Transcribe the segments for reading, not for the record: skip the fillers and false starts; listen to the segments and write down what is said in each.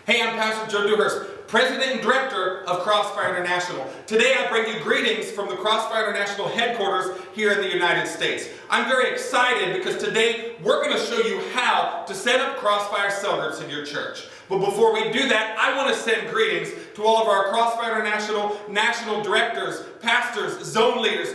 Hey, I'm Pastor Joe Dewhurst, President and Director of Crossfire International. Today I bring you greetings from the Crossfire International headquarters here in the United States. I'm very excited because today we're going to show you how to set up Crossfire cell groups in your church. But before we do that, I want to send greetings to all of our Crossfire International national directors, pastors, zone leaders,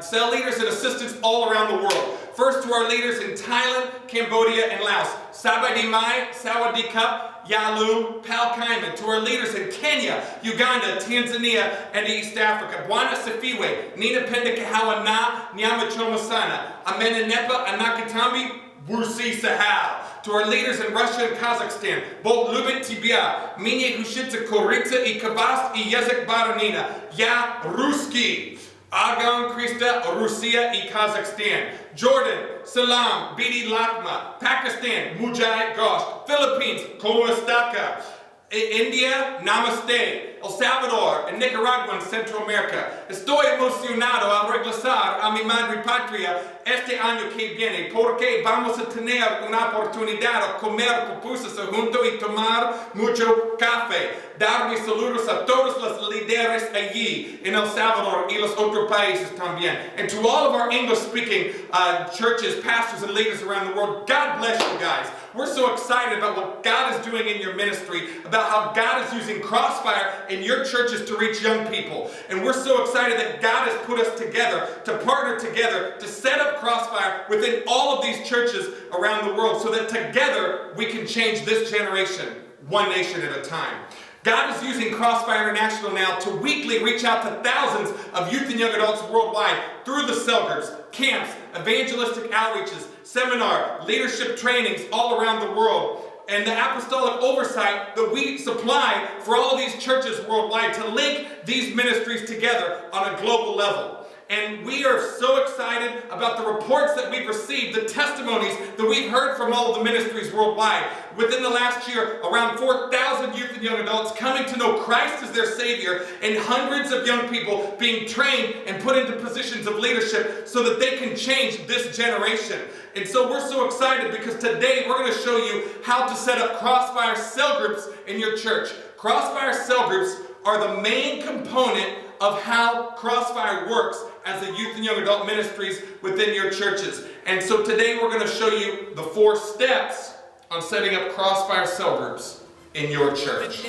cell leaders, and assistants all around the world. First to our leaders in Thailand, Cambodia, and Laos. Sabadi Mai, Sawadi Cup, Yalu, Pal Kaiman. To our leaders in Kenya, Uganda, Tanzania, and East Africa. Bwana Sifiwe, Nina Pendekahawa Na, Nyama Chomasana, Amena Nepa, Anakatambi, Bursi Sahal. To our leaders in Russia and Kazakhstan, both Lubit Tibia, Minye Hushita Korita, I Kabast, I Yazek Baranina, Ya Ruski, Agan Krista, Russia, I Kazakhstan, Jordan, Salam, Bidi Lakma, Pakistan, Mujahid Ghosh, Philippines, Komastaka, India, Namaste, El Salvador, and Nicaragua in Central America. Estoy emocionado al regresar a mi madre patria este año que viene, porque vamos a tener una oportunidad de comer pupusas juntos y tomar mucho café. Dar mis saludos a todos los líderes allí in El Salvador y los otros países también. And to all of our English-speaking churches, pastors, and leaders around the world, God bless you guys. We're so excited about what God is doing in your ministry, about how God is using Crossfire in your churches to reach young people. And we're so excited that God has put us together, to partner together, to set up Crossfire within all of these churches around the world so that together we can change this generation, one nation at a time. God is using Crossfire International now to weekly reach out to thousands of youth and young adults worldwide through the cell groups, camps, evangelistic outreaches, seminar, leadership trainings all around the world, and the apostolic oversight that we supply for all of these churches worldwide to link these ministries together on a global level. And we are so excited about the reports that we've received, the testimonies that we've heard from all of the ministries worldwide. Within the last year, around 4,000 youth and young adults coming to know Christ as their Savior, and hundreds of young people being trained and put into positions of leadership so that they can change this generation. And so we're so excited because today we're going to show you how to set up Crossfire cell groups in your church. Crossfire cell groups are the main component of how Crossfire works as a youth and young adult ministries within your churches. And so today we're going to show you the 4 steps on setting up Crossfire cell groups in your church.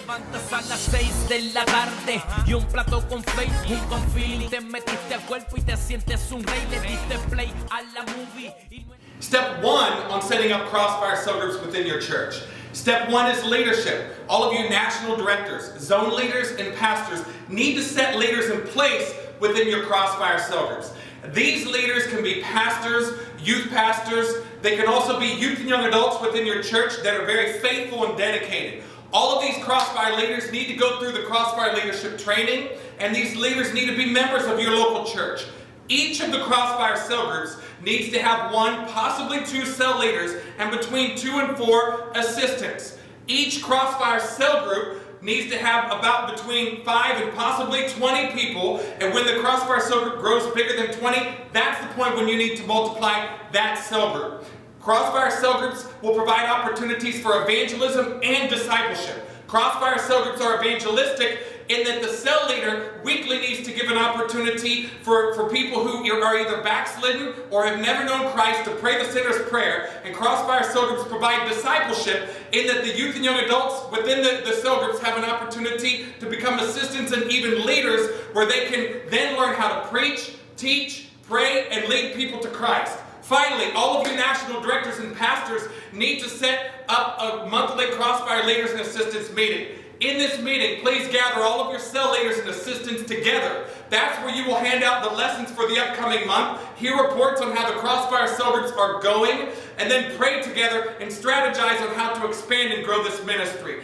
Step 1 on setting up Crossfire cell groups within your church. Step 1 is leadership. All of you national directors, zone leaders, and pastors need to set leaders in place within your Crossfire cell groups. These leaders can be pastors, youth pastors. They can also be youth and young adults within your church that are very faithful and dedicated. All of these Crossfire leaders need to go through the Crossfire leadership training, and these leaders need to be members of your local church. Each of the Crossfire cell groups needs to have 1, possibly 2 cell leaders and between 2 and 4 assistants. Each Crossfire cell group needs to have about between 5 and possibly 20 people, and when the Crossfire cell group grows bigger than 20, that's the point when you need to multiply that cell group. Crossfire cell groups will provide opportunities for evangelism and discipleship. Crossfire cell groups are evangelistic in that the cell leader weekly needs to give an opportunity for people who are either backslidden or have never known Christ to pray the sinner's prayer. And Crossfire cell groups provide discipleship in that the youth and young adults within the cell groups have an opportunity to become assistants and even leaders where they can then learn how to preach, teach, pray, and lead people to Christ. Finally, all of you national directors and pastors need to set up a monthly Crossfire leaders and assistants meeting. In this meeting, please gather all of your cell leaders and assistants together. That's where you will hand out the lessons for the upcoming month, hear reports on how the Crossfire cell groups are going, and then pray together and strategize on how to expand and grow this ministry.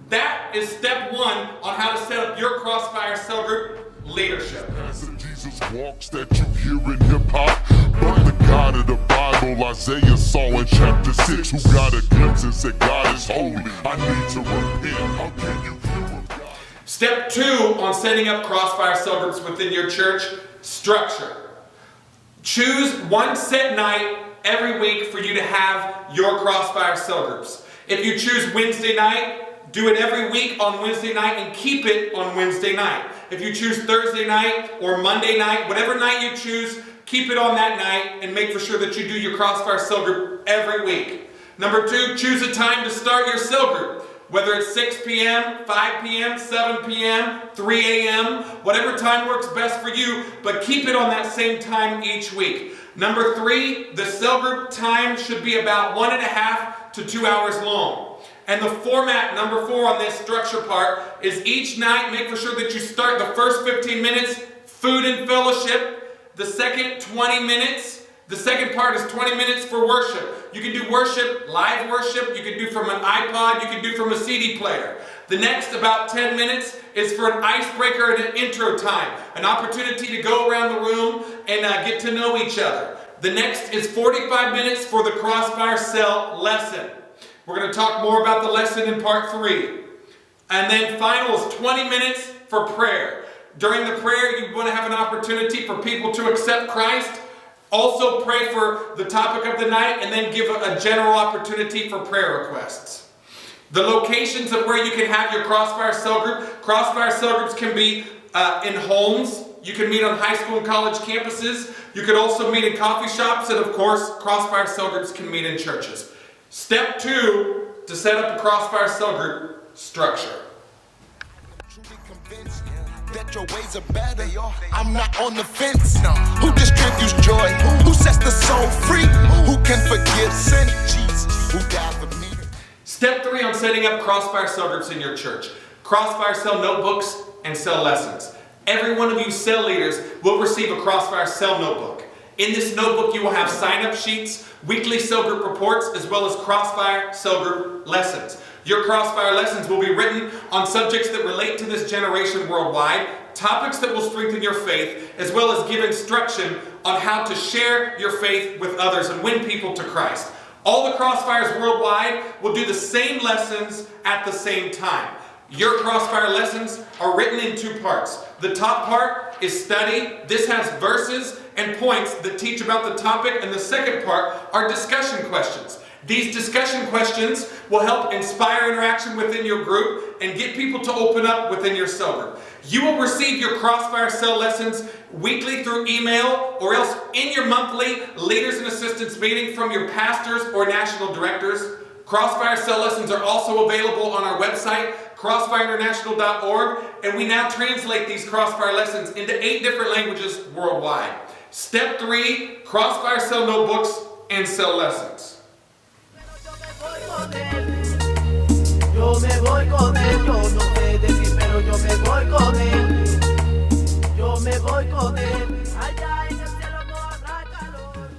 That is step 1 on how to set up your Crossfire cell group leadership. Jesus walks that you hear in hip-hop, but the God of the Bible Isaiah saw in chapter 6, who got a glimpse and said God is holy, I need to repent. How can you hear of God? Step 2 on setting up Crossfire cell groups within your church, structure. Choose 1 set night every week for you to have your Crossfire cell groups. If you choose Wednesday night, do it every week on Wednesday night and keep it on Wednesday night. If you choose Thursday night or Monday night, whatever night you choose, keep it on that night and make for sure that you do your Crossfire cell group every week. Number 2, choose a time to start your cell group. Whether it's 6 p.m., 5 p.m., 7 p.m., 3 a.m., whatever time works best for you, but keep it on that same time each week. Number 3, the cell group time should be about 1.5 to 2 hours long. And the format, number 4 on this structure part, is each night make for sure that you start the first 15 minutes, food and fellowship, the second 20 minutes, the second part is 20 minutes for worship. You can do worship, live worship, you can do from an iPod, you can do from a CD player. The next about 10 minutes is for an icebreaker and an intro time, an opportunity to go around the room and get to know each other. The next is 45 minutes for the Crossfire Cell lesson. We're going to talk more about the lesson in part 3. And then final is 20 minutes for prayer. During the prayer, you want to have an opportunity for people to accept Christ. Also pray for the topic of the night and then give a general opportunity for prayer requests. The locations of where you can have your Crossfire cell group. Crossfire cell groups can be in homes. You can meet on high school and college campuses. You could also meet in coffee shops, and of course, Crossfire cell groups can meet in churches. Step 2 to set up a Crossfire cell group: structure. That your ways are better, I'm not on the fence. Who distributes joy? Who sets the soul free? Who can forgive sin? Jesus, who died for me. Step 3 on setting up Crossfire cell groups in your church: Crossfire cell notebooks and cell lessons. Every one of you cell leaders will receive a Crossfire cell notebook. In this notebook, you will have sign-up sheets, weekly cell group reports, as well as Crossfire cell group lessons. Your Crossfire lessons will be written on subjects that relate to this generation worldwide, topics that will strengthen your faith, as well as give instruction on how to share your faith with others and win people to Christ. All the Crossfires worldwide will do the same lessons at the same time. Your Crossfire lessons are written in 2 parts. The top part is study. This has verses and points that teach about the topic, and the second part are discussion questions. These discussion questions will help inspire interaction within your group and get people to open up within your cell group. You will receive your Crossfire cell lessons weekly through email, or else in your monthly leaders and assistants meeting from your pastors or national directors. Crossfire cell lessons are also available on our website, crossfireinternational.org, and we now translate these Crossfire lessons into 8 different languages worldwide. Step 3, Crossfire cell notebooks and cell lessons. Yo me voy con él, yo no sé decir, pero yo me voy con él. Yo me voy con él. Allá en el cielo no habrá calor.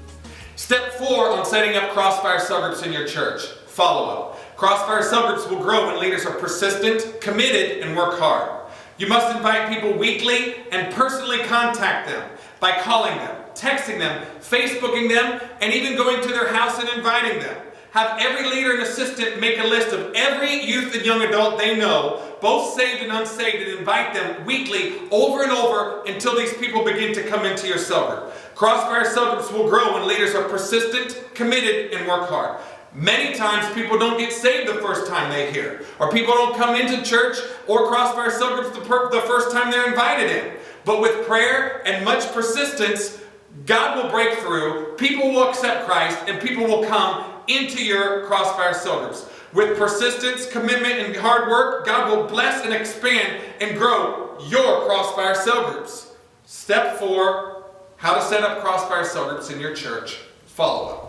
Step 4 on setting up Crossfire cell groups in your church: follow-up. Crossfire cell groups will grow when leaders are persistent, committed, and work hard. You must invite people weekly and personally contact them by calling them, texting them, Facebooking them, and even going to their house and inviting them. Have every leader and assistant make a list of every youth and young adult they know, both saved and unsaved, and invite them weekly over and over until these people begin to come into your cell group. Crossfire cell groups will grow when leaders are persistent, committed, and work hard. Many times people don't get saved the first time they hear, or people don't come into church or Crossfire cell groups the first time they're invited in. But with prayer and much persistence, God will break through, people will accept Christ, and people will come into your Crossfire cell groups. With persistence, commitment, and hard work, God will bless and expand and grow your Crossfire cell groups. Step 4, how to set up Crossfire cell groups in your church: follow-up.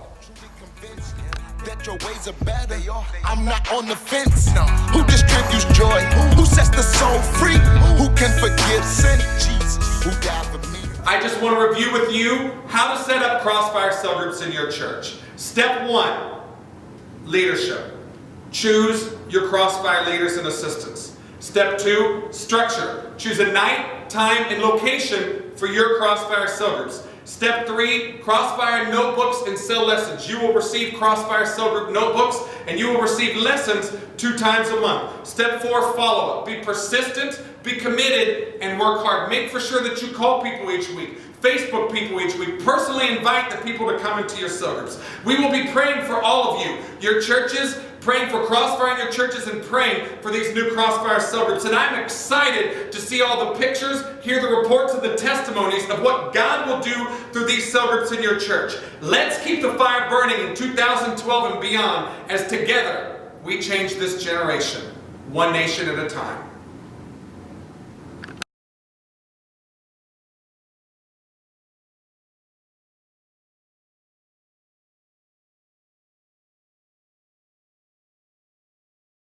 That your ways are better, I'm not on the fence. Who distributes joy? Who sets the soul free? Who can forgive sin? Jesus, who died for me. I just want to review with you how to set up Crossfire cell groups in your church. Step 1, leadership. Choose your Crossfire leaders and assistants. Step 2, structure. Choose a night, time, and location for your Crossfire cell groups. Step 3, Crossfire notebooks and cell lessons. You will receive Crossfire cell group notebooks, and you will receive lessons 2 times a month. Step 4, follow-up. Be persistent, be committed, and work hard. Make for sure that you call people each week, Facebook people each week, personally invite the people to come into your cell groups. We will be praying for all of you, your churches, praying for Crossfire in your churches, and praying for these new Crossfire cell groups. And I'm excited to see all the pictures, hear the reports and the testimonies of what God will do through these cell groups in your church. Let's keep the fire burning in 2012 and beyond as together we change this generation, one nation at a time.